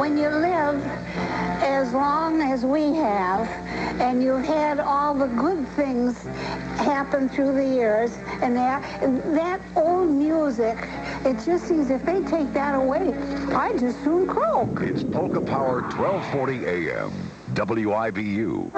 when you live as long as we have, and you've had all the good things happen through the years, and that old music, it just seems if they take that away, I'd just soon croak. It's Polka Power, 1240 AM, WIBU.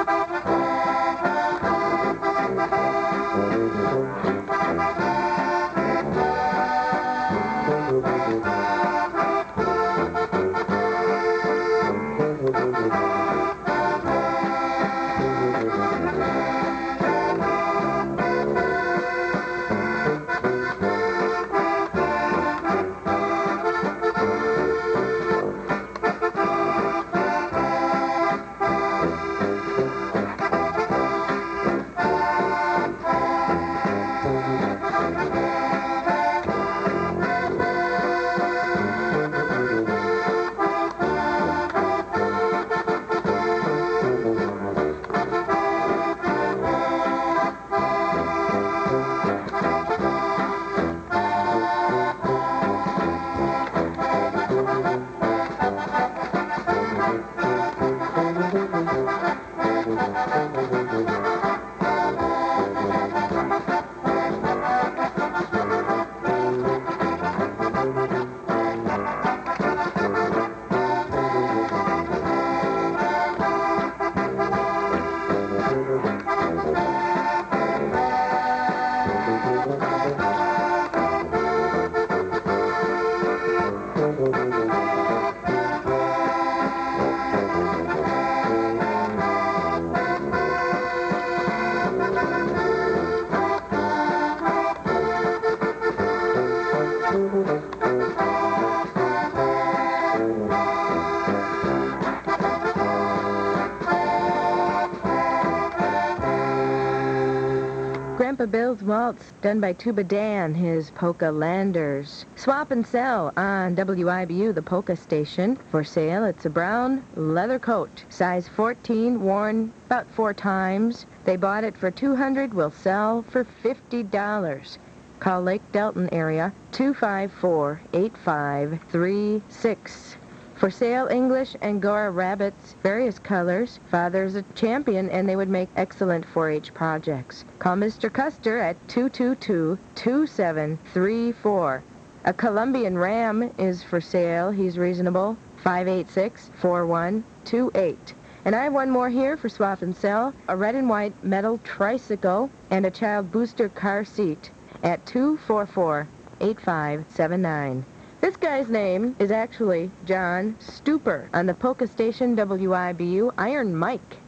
Grandpa Bill's Waltz, done by Tuba Dan, his Polkalanders. Swap and sell on WIBU, the polka station. For sale, it's a brown leather coat, size 14, worn about 4 times. They bought it for $200, will sell for $50. Call Lake Delton area, 254-8536. For sale, English Angora rabbits, various colors. Father's a champion, and they would make excellent 4-H projects. Call Mr. Custer at 222-2734. A Colombian ram is for sale. He's reasonable. 586-4128. And I have one more here for swap and sell. A red and white metal tricycle and a child booster car seat at 244-8579. This guy's name is actually John Sturr on the polka station WIBU, Iron Mike.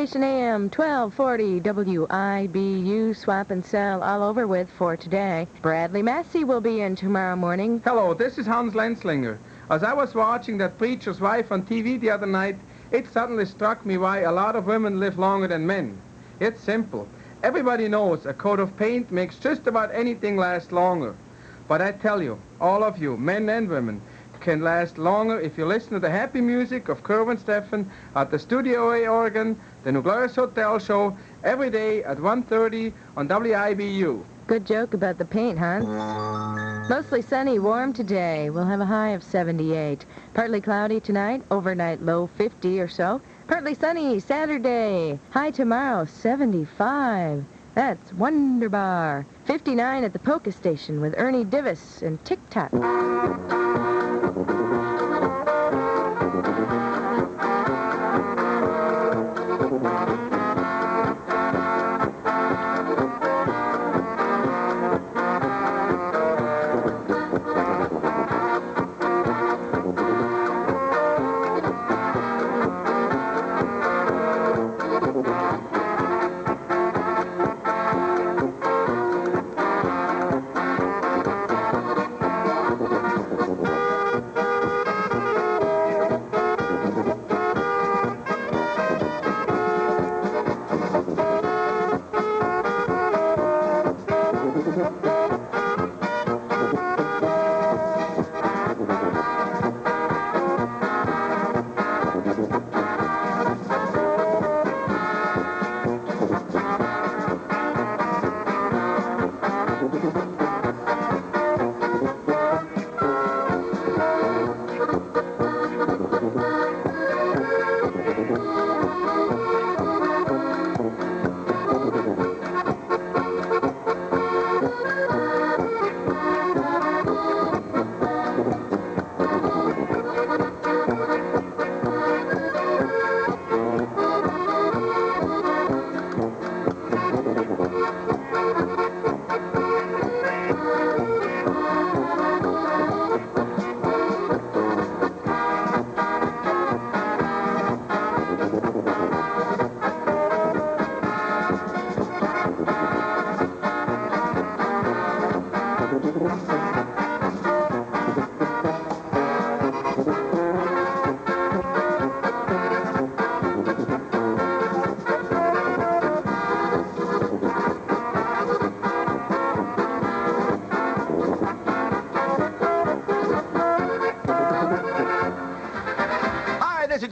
Station AM 1240 WIBU. Swap and sell all over with for today. Bradley Massey will be in tomorrow morning. Hello, this is Hans Lenslinger. As I was watching That Preacher's Wife on TV the other night, it suddenly struck me why a lot of women live longer than men. It's simple. Everybody knows a coat of paint makes just about anything last longer. But I tell you, all of you, men and women, can last longer if you listen to the happy music of Kerwin Steffen at the Studio A organ, the Nucleus Hotel show, every day at 1:30 on WIBU. Good joke about the paint, Hans. Mostly sunny, warm today. We'll have a high of 78. Partly cloudy tonight, overnight low 50 or so. Partly sunny Saturday. High tomorrow, 75. That's wonderbar. 59 at the Polka Station with Ernie Divis and Tic Tac.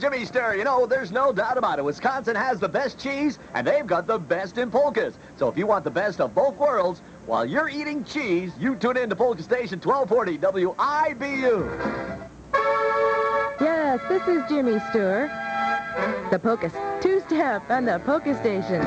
Jimmy Sturr, you know, there's no doubt about it. Wisconsin has the best cheese, and they've got the best in polkas. So if you want the best of both worlds, while you're eating cheese, you tune in to Polka Station 1240 WIBU. Yes, this is Jimmy Sturr. The polka two-step on the Polka Station.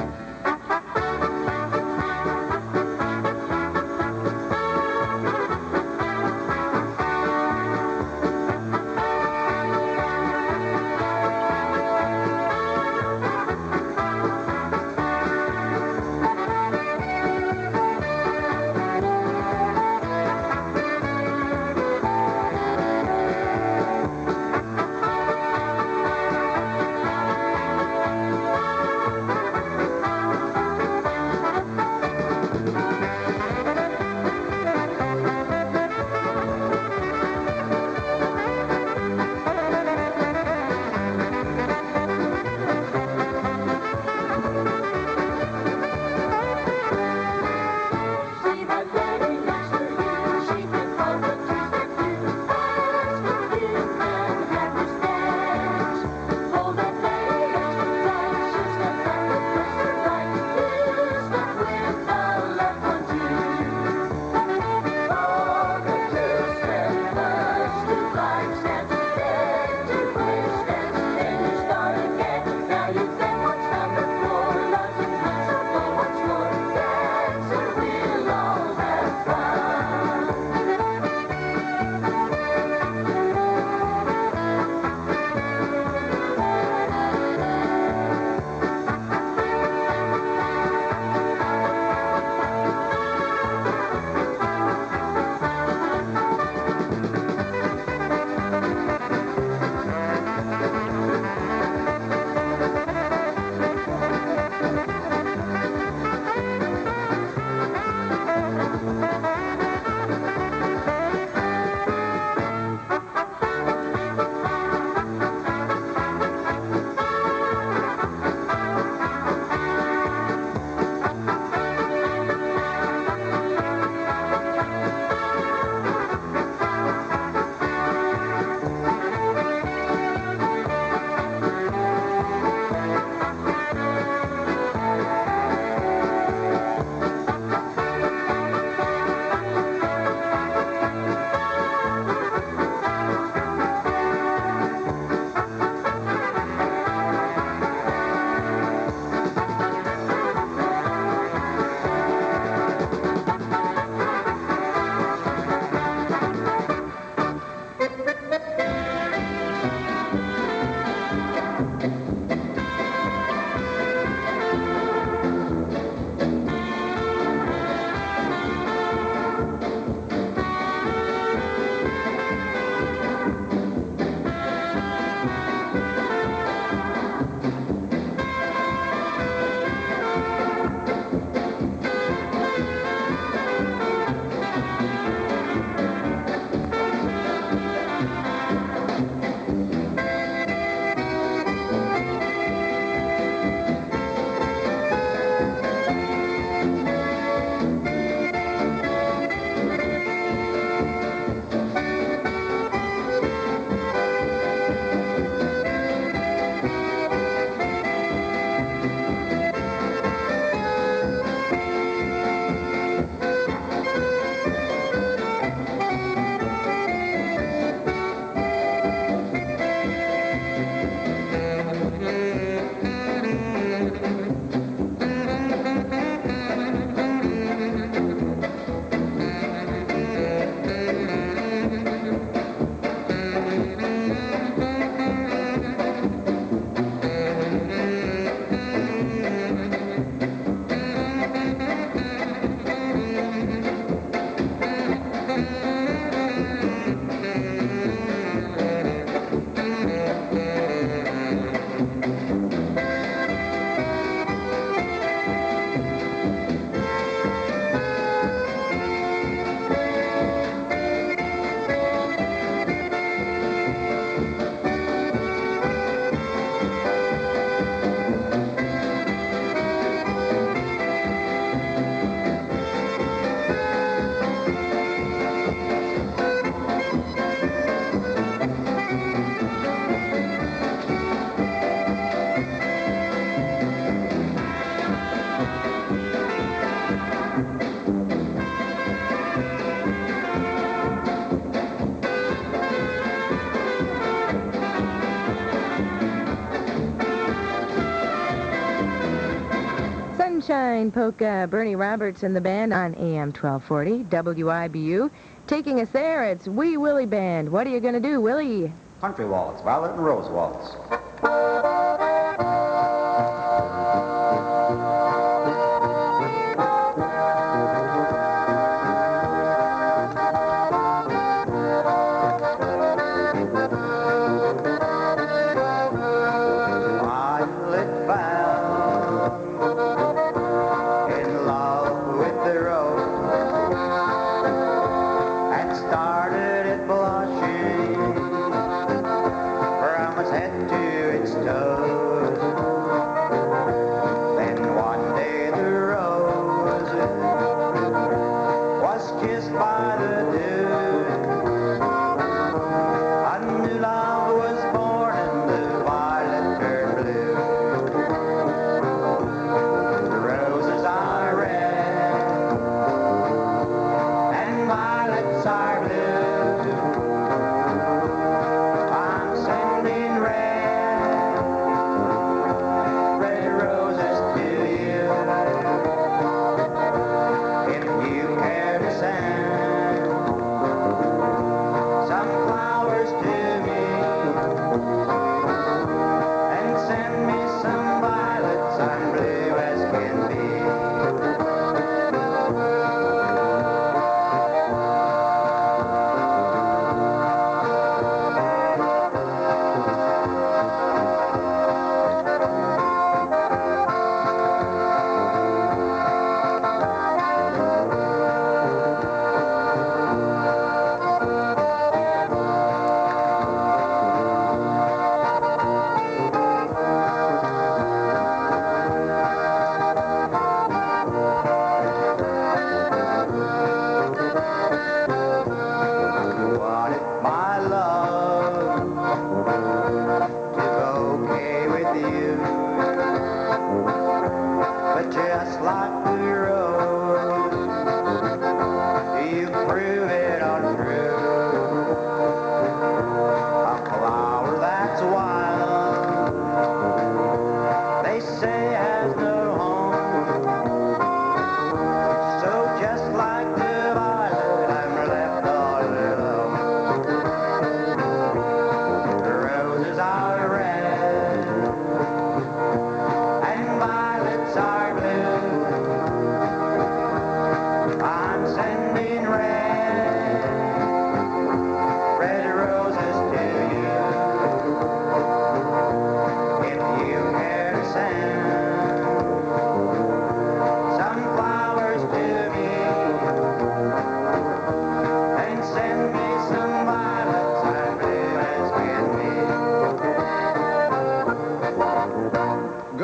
Sunshine Polka, Bernie Roberts and the band on AM 1240, WIBU. Taking us there, it's Wee Willie Band. What are you going to do, Willie? Country waltz, Violet and Rose waltz.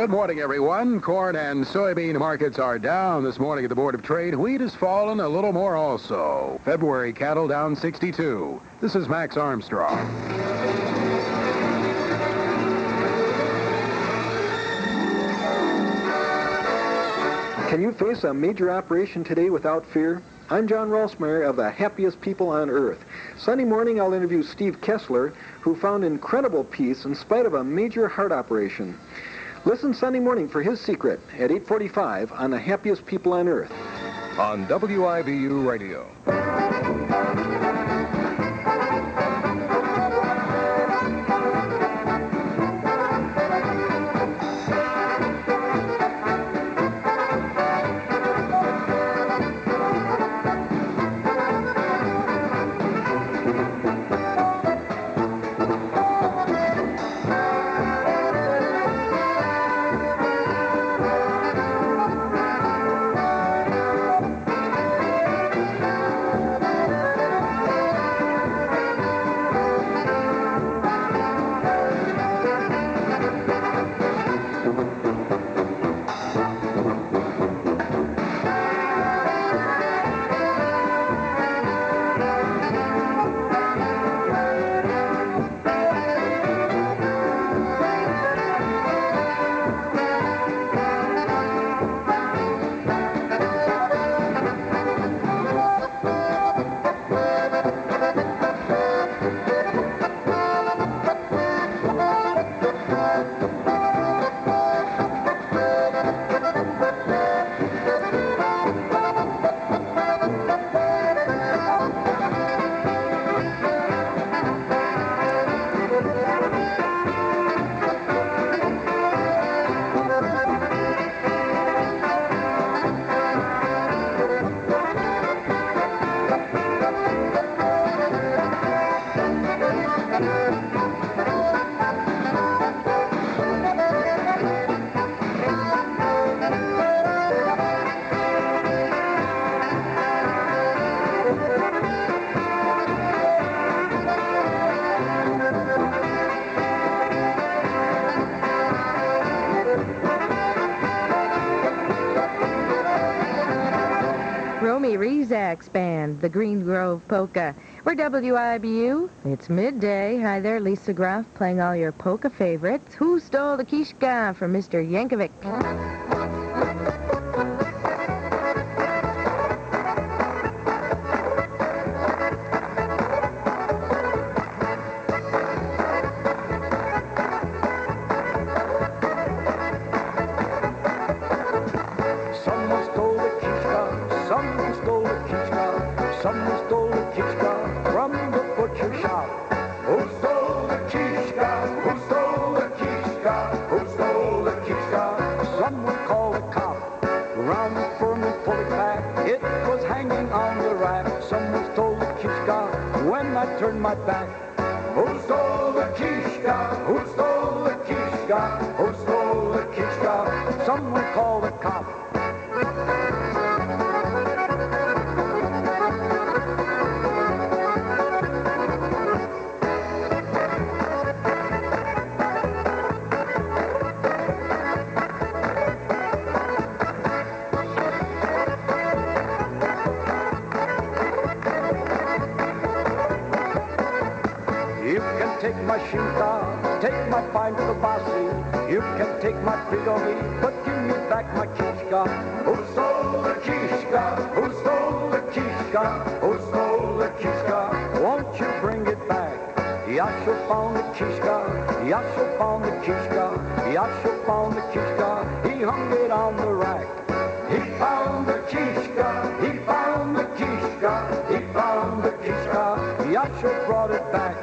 Good morning, everyone. Corn and soybean markets are down this morning at the Board of Trade. Wheat has fallen a little more also. February cattle down 62. This is Max Armstrong. Can you face a major operation today without fear? I'm John Rolsmeyer of the Happiest People on Earth. Sunday morning, I'll interview Steve Kessler, who found incredible peace in spite of a major heart operation. Listen Sunday morning for his secret at 8:45 on the Happiest People on Earth. On WIBU Radio. Rezac's band, the Green Grove Polka. We're WIBU. It's midday. Hi there, Lisa Groff, playing all your polka favorites. Who Stole the Kishka from Mr. Yankovic. Someone stole the kishka from the butcher shop. Who stole the kishka? Who stole the kishka? Who stole the kishka? Someone called a cop. Round the firm and pulled it back. It was hanging on the rack. Someone stole the kishka when I turned my back. Who stole the kishka? Who stole the kishka? Who stole the kishka? Someone called a cop. Take my shinka, take my pine to the bossy. You can take my frigovi, but give me back my kishka. Who stole the kishka? Who stole the kishka? Who stole the kishka? Won't you bring it back? Yasho found the kishka. Yasho found the kishka. Yasho found the kishka. He hung it on the rack. He found the kishka. He found the kishka. He found the kishka. Yasho brought it back.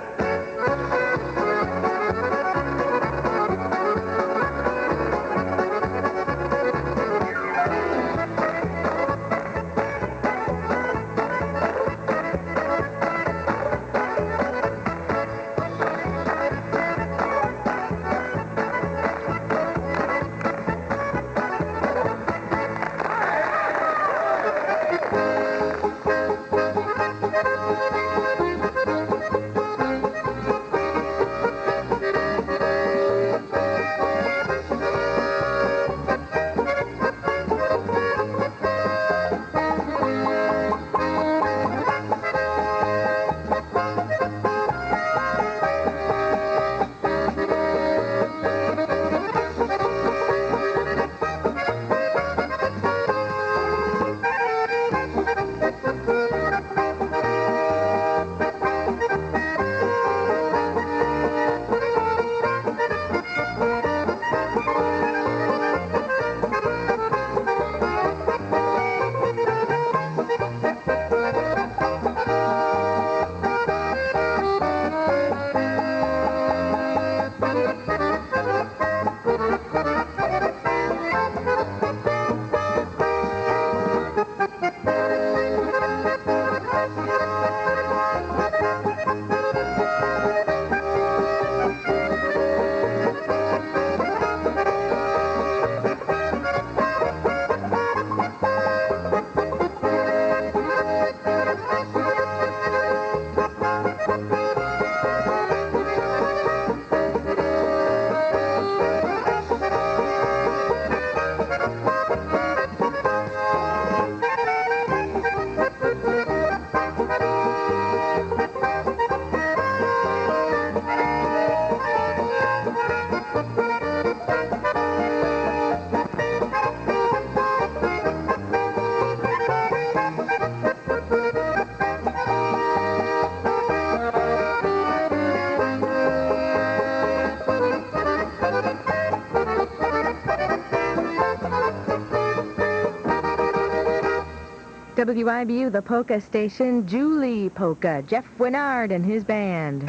WIBU, the polka station, Julie Polka, Jeff Winnard and his band.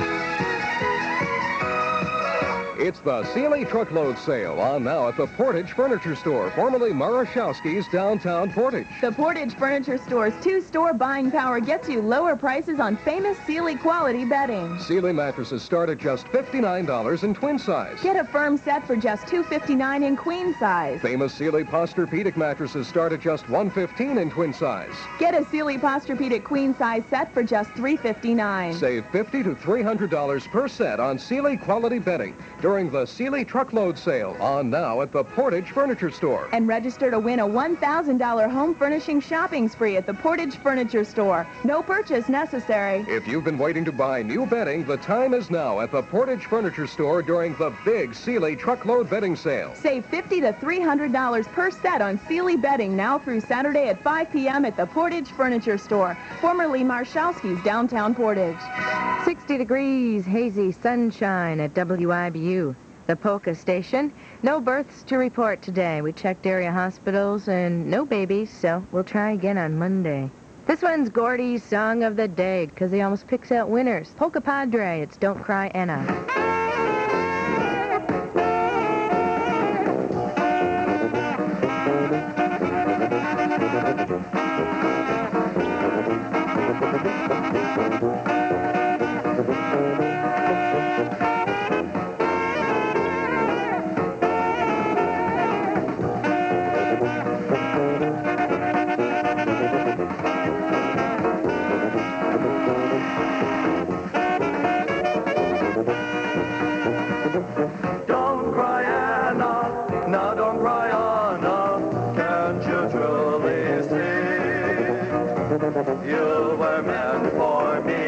It's the Sealy Truckload Sale on now at the Portage Furniture Store, formerly Marashowski's downtown Portage. The Portage Furniture Store's two-store buying power gets you lower prices on famous Sealy quality bedding. Sealy mattresses start at just $59 in twin size. Get a firm set for just $259 in queen size. Famous Sealy Posturepedic mattresses start at just $115 in twin size. Get a Sealy Posturepedic queen size set for just $359. Save $50 to $300 per set on Sealy quality bedding during during the Sealy Truckload Sale, on now at the Portage Furniture Store. And register to win a $1,000 home furnishing shopping spree at the Portage Furniture Store. No purchase necessary. If you've been waiting to buy new bedding, the time is now at the Portage Furniture Store during the big Sealy Truckload Bedding Sale. Save $50 to $300 per set on Sealy bedding now through Saturday at 5 p.m. at the Portage Furniture Store, formerly Marshowski's downtown Portage. 60 degrees, hazy sunshine at WIBU, the Polka station. No births to report today. We checked area hospitals and no babies, so we'll try again on Monday. This one's Gordy's song of the day because he almost picks out winners. Polka Padre, it's Don't Cry Anna. Don't cry, Anna. Now don't cry, Anna. Can't you truly see? You were meant for me.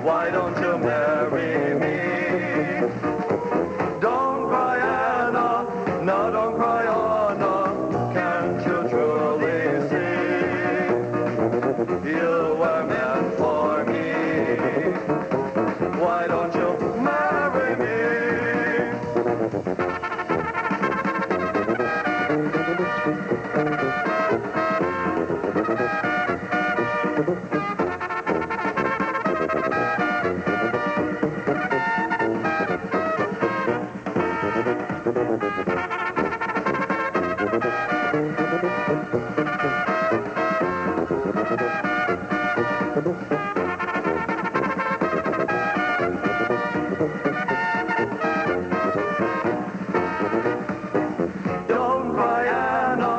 Why don't you marry me? Don't cry, Anna. Now don't cry, Anna. Can't you truly see? You were meant for me. Why don't you marry me? Don't cry, Anna.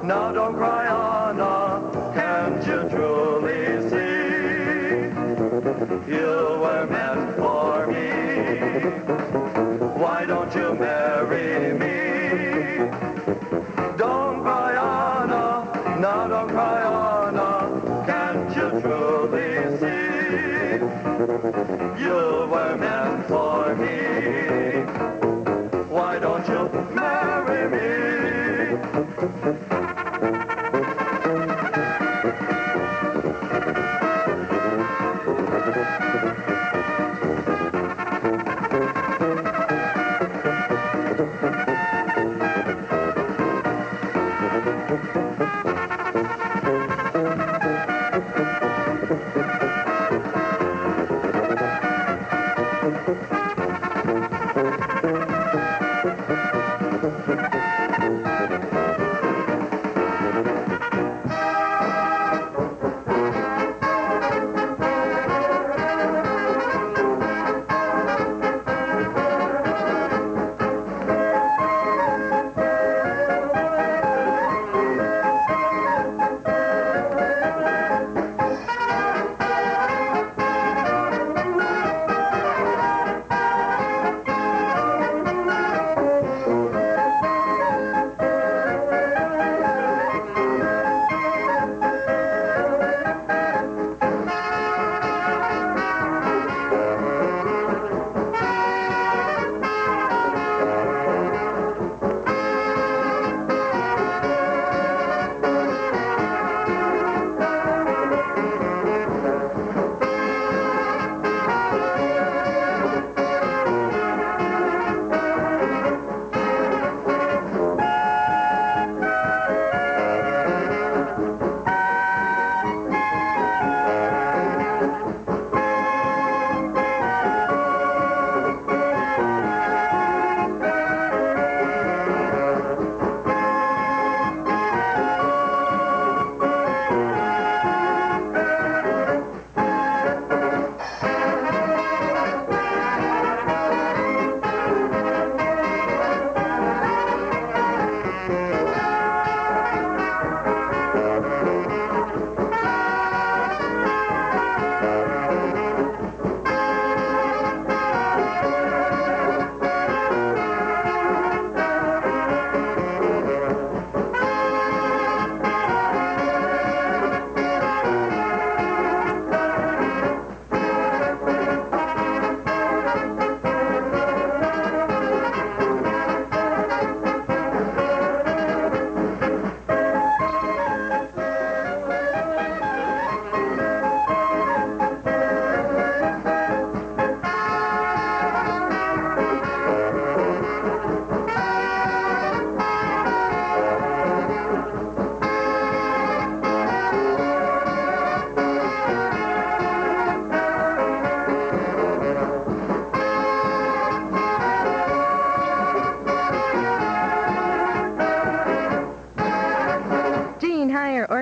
Now don't cry, Anna. Can't you truly see? You were meant for me. Why don't you marry me? Don't cry, Anna. Now don't cry, Anna. Can't you truly see? You were meant for me. Why don't you marry me?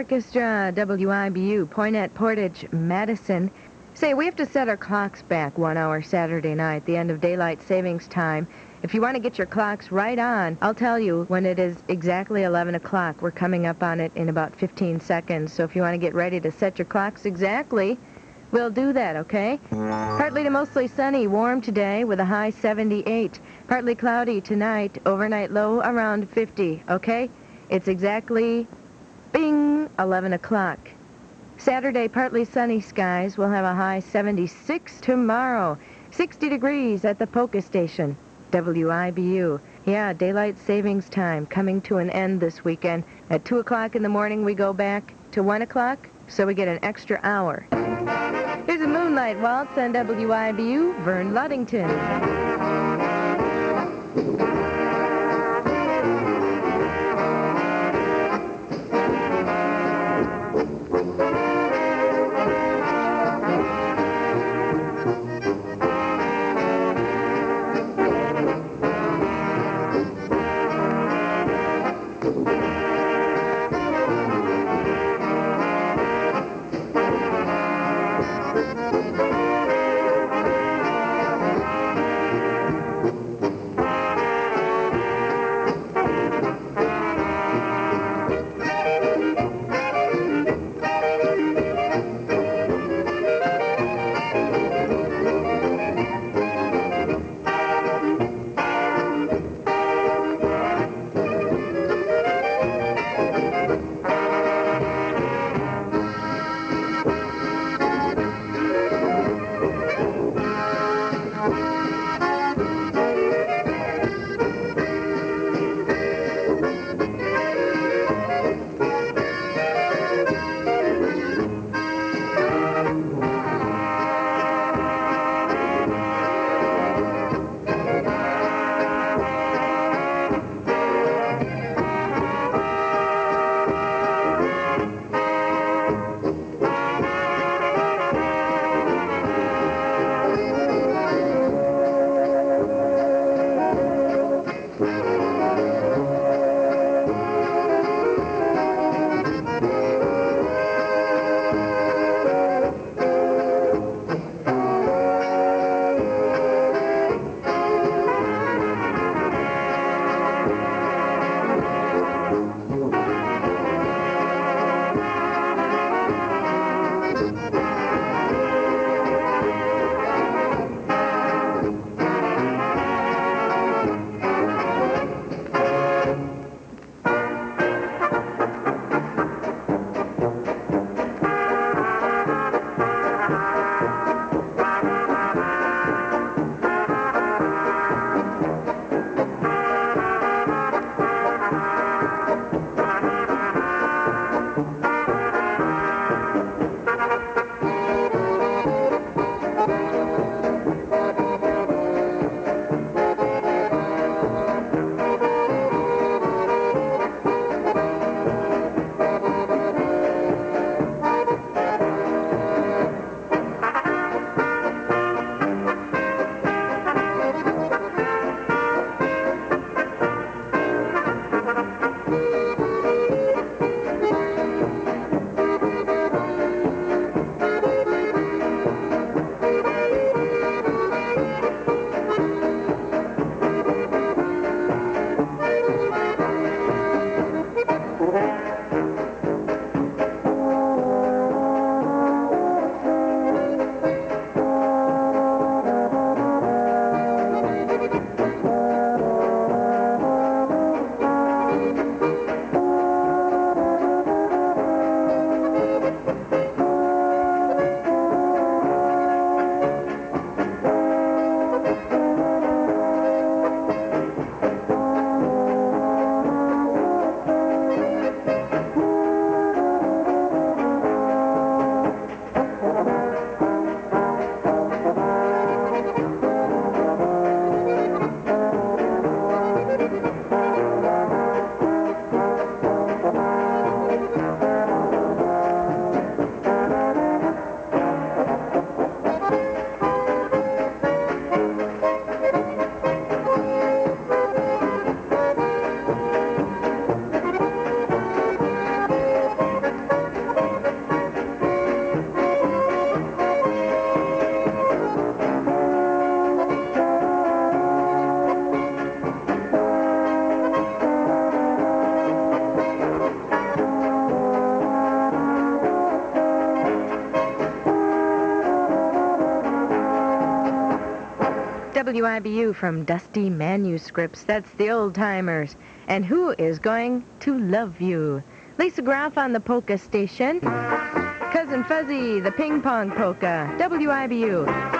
Orchestra, WIBU, Poynette, Portage, Madison. Say, we have to set our clocks back 1 hour Saturday night, the end of daylight savings time. If you want to get your clocks right on, I'll tell you when it is exactly 11 o'clock. We're coming up on it in about 15 seconds. So if you want to get ready to set your clocks exactly, we'll do that, okay? Partly to mostly sunny, warm today with a high 78. Partly cloudy tonight, overnight low around 50, okay? It's exactly, bing, 11 o'clock. Saturday, partly sunny skies. We'll have a high 76 tomorrow. 60 degrees at the Polka Station. WIBU. Yeah, daylight savings time coming to an end this weekend. At 2 o'clock in the morning, we go back to 1 o'clock, so we get an extra hour. Here's a Moonlight Waltz on WIBU, Verne Ludington. WIBU from Dusty Manuscripts. That's the Oldtimers. And Who is Going to Love You? Lisa Groff on the Polka Station. Cousin Fuzzy, the Ping Pong Polka. WIBU.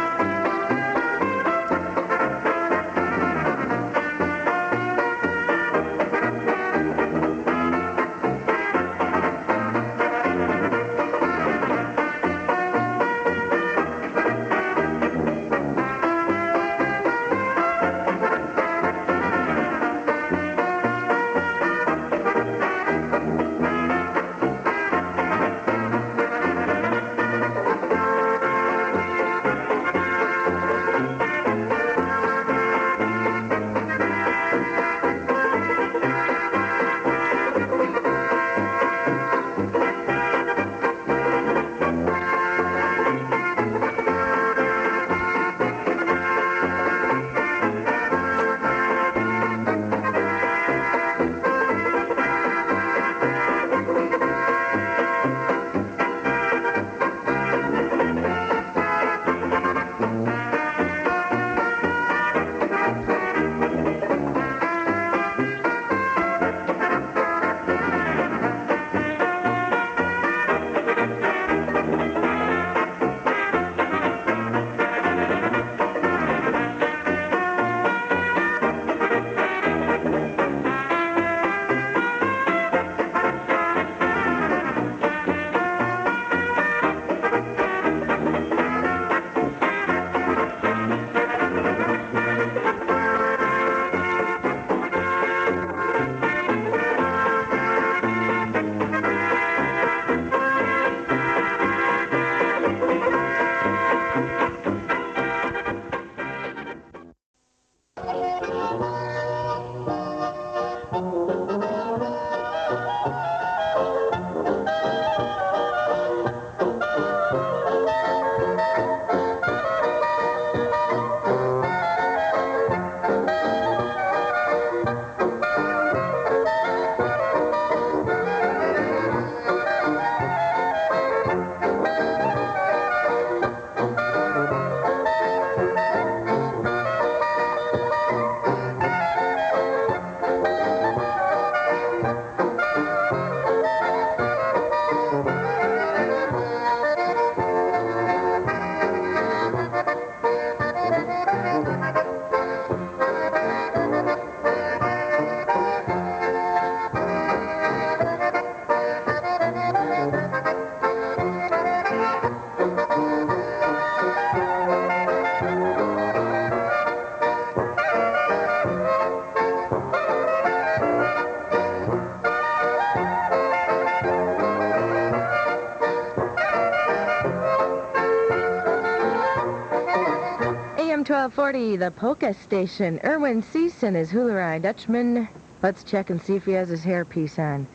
AM 1240, the Polka Station. Erwin Seuss and his Hula Dutchman. Let's check and see if he has his hairpiece on.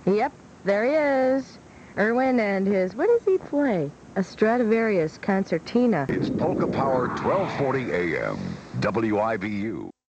Yep, there he is. Erwin and his, what does he play? A Stradivarius concertina. It's Polka Power 1240 AM, WIBU.